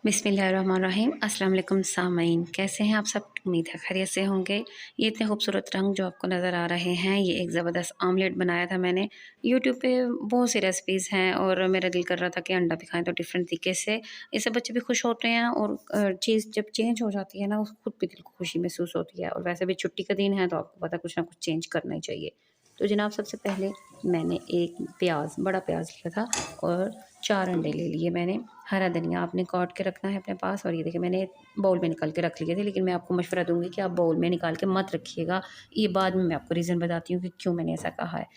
बिस्मिल्लाहिर्रहमानिर्रहीम अस्सलाम वालेकुम सामाइन, कैसे हैं आप सब। उम्मीद है खैरियत से होंगे। ये इतने खूबसूरत रंग जो आपको नज़र आ रहे हैं, ये एक ज़बरदस्त आमलेट बनाया था मैंने। यूट्यूब पे बहुत सी रेसिपीज़ हैं और मेरा दिल कर रहा था कि अंडा भी खाएं तो डिफरेंट तरीके से। इससे बच्चे भी खुश होते हैं और चीज़ जब चेंज हो जाती है ना, खुद भी दिल को खुशी महसूस होती है। और वैसे भी छुट्टी का दिन है तो आपको पता कुछ ना कुछ चेंज करना ही चाहिए। तो जनाब, सबसे पहले मैंने एक बड़ा प्याज लिया था और 4 अंडे ले लिए मैंने। हरा धनिया आपने काट के रखना है अपने पास। और ये देखिए मैंने बाउल में निकाल के रख लिए थे, लेकिन मैं आपको मशवरा दूंगी कि आप बाउल में निकाल के मत रखिएगा। ये बाद में मैं आपको रीज़न बताती हूँ कि क्यों मैंने ऐसा कहा है।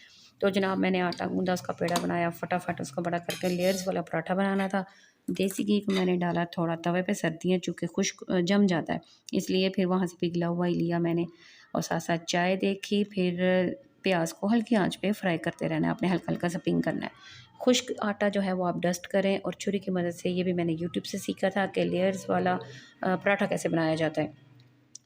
तो जनाब, मैंने आटा गूंदा, उसका पेड़ा बनाया, फटाफट उसको बड़ा करके लेयर्स वाला पराठा बनाना था। देसी घी को मैंने डाला थोड़ा तवे पे, सर्दियाँ चूँकि खुश्क जम जाता है, इसलिए फिर वहाँ से पिघला हुआ ही लिया मैंने। और साथ साथ चाय देखी। फिर प्याज को हल्की आंच पे फ्राई करते रहना है, आपने हल्का हल्का सा पिंग करना है। खुश्क आटा जो है वो आप डस्ट करें और छुरी की मदद से, ये भी मैंने यूट्यूब से सीखा था कि लेयर्स वाला पराठा कैसे बनाया जाता है।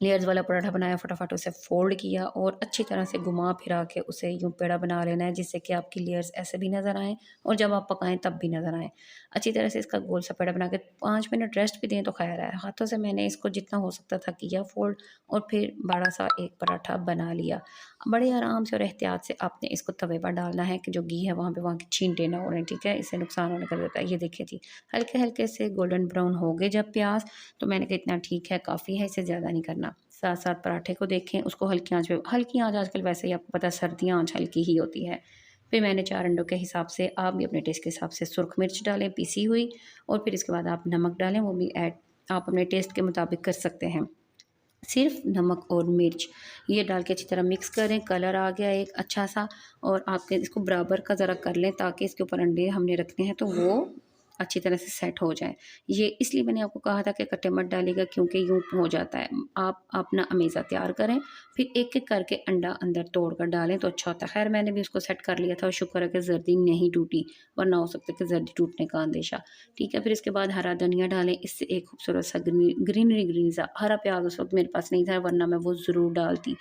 लेयर्स वाला पराठा बनाया, फटाफट उसे फ़ोल्ड किया और अच्छी तरह से घुमा फिरा के उसे यूँ पेड़ा बना लेना है, जिससे कि आपकी लेयर्स ऐसे भी नज़र आएँ और जब आप पकाएँ तब भी नज़र आएँ। अच्छी तरह से इसका गोल सा पेड़ा बना के 5 मिनट रेस्ट भी दें तो ख़ैर है। हाथों से मैंने इसको जितना हो सकता था किया फ़ोल्ड और फिर बड़ा-सा एक पराठा बना लिया। बड़े आराम से और एहतियात से आपने इसको तवे पर डालना है कि जो घी है वहाँ के छींटे ना उड़ें, ठीक है? इससे नुकसान होने का डर है। ये देखिए जी, हल्के-हल्के से गोल्डन ब्राउन हो गए जब प्याज़, तो मैंने कहा इतना ठीक है, काफ़ी है, इससे ज़्यादा नहीं करना। साथ-साथ पराठे को देखें, उसको हल्की आँच आजकल वैसे ही आपको पता है सर्दियाँ आँच हल्की ही होती है। फिर मैंने 4 अंडों के हिसाब से, आप भी अपने टेस्ट के हिसाब से सुर्ख मिर्च डालें पीसी हुई, और फिर इसके बाद आप नमक डालें, वो भी ऐड आप अपने टेस्ट के मुताबिक कर सकते हैं। सिर्फ नमक और मिर्च ये डाल के अच्छी तरह मिक्स करें। कलर आ गया एक अच्छा-सा, और आपके इसको बराबर का ज़रा कर लें ताकि इसके ऊपर अंडे हमने रखने हैं तो वो अच्छी तरह से सेट हो जाए। ये इसलिए मैंने आपको कहा था कि कट्टे मत डालिएगा, क्योंकि यूँ हो जाता है। आप अपना अमेज़ा तैयार करें, फिर एक-एक करके अंडा अंदर तोड़ कर डालें तो अच्छा होता है। ख़ैर मैंने भी उसको सेट कर लिया था और शुक्र है कि ज़र्दी नहीं टूटी, वरना हो सकता है कि ज़र्दी टूटने का अंदेशा। ठीक है, फिर इसके बाद हरा धनिया डालें, इससे एक खूबसूरत सा ग्रीनरी सा। हरा प्याज़ उस वक़्त मेरे पास नहीं था, वरना मैं वो ज़रूर डालती।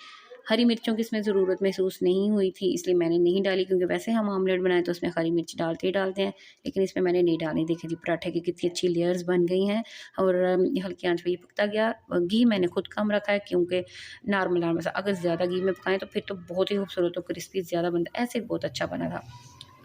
हरी मिर्चों की इसमें ज़रूरत महसूस नहीं हुई थी, इसलिए मैंने नहीं डाली, क्योंकि वैसे हम ऑमलेट बनाएँ तो उसमें हरी मिर्च डालते ही डालते हैं, लेकिन इसमें मैंने नहीं डाली। देखिए जी, पराठे की कितनी अच्छी लेयर्स बन गई हैं और हल्की आँच पे ये पकता गया। घी मैंने खुद कम रखा है, क्योंकि नॉर्मल सा अगर ज़्यादा घी में पकाएँ तो फिर तो बहुत ही खूबसूरत और क्रिस्पी ज़्यादा बनता है। ऐसे बहुत अच्छा बना था।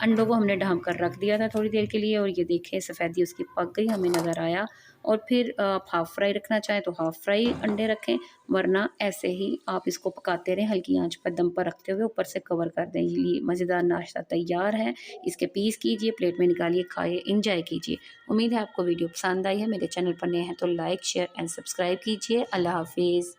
अंडों को हमने ढँक कर रख दिया था थोड़ी देर के लिए, और ये देखें सफ़ेदी उसकी पक गई, हमें नज़र आया। और फिर आप हाफ़ फ्राई रखना चाहें तो हाफ़ फ्राई अंडे रखें, वरना ऐसे ही आप इसको पकाते रहें हल्की आंच पर, दम पर रखते हुए ऊपर से कवर कर दें। ये मज़ेदार नाश्ता तैयार है। इसके पीस कीजिए, प्लेट में निकालिए, खाइए, एंजॉय कीजिए। उम्मीद है आपको वीडियो पसंद आई है। मेरे चैनल पर नए हैं तो लाइक, शेयर एंड सब्सक्राइब कीजिए। अल्लाह हाफ़िज़।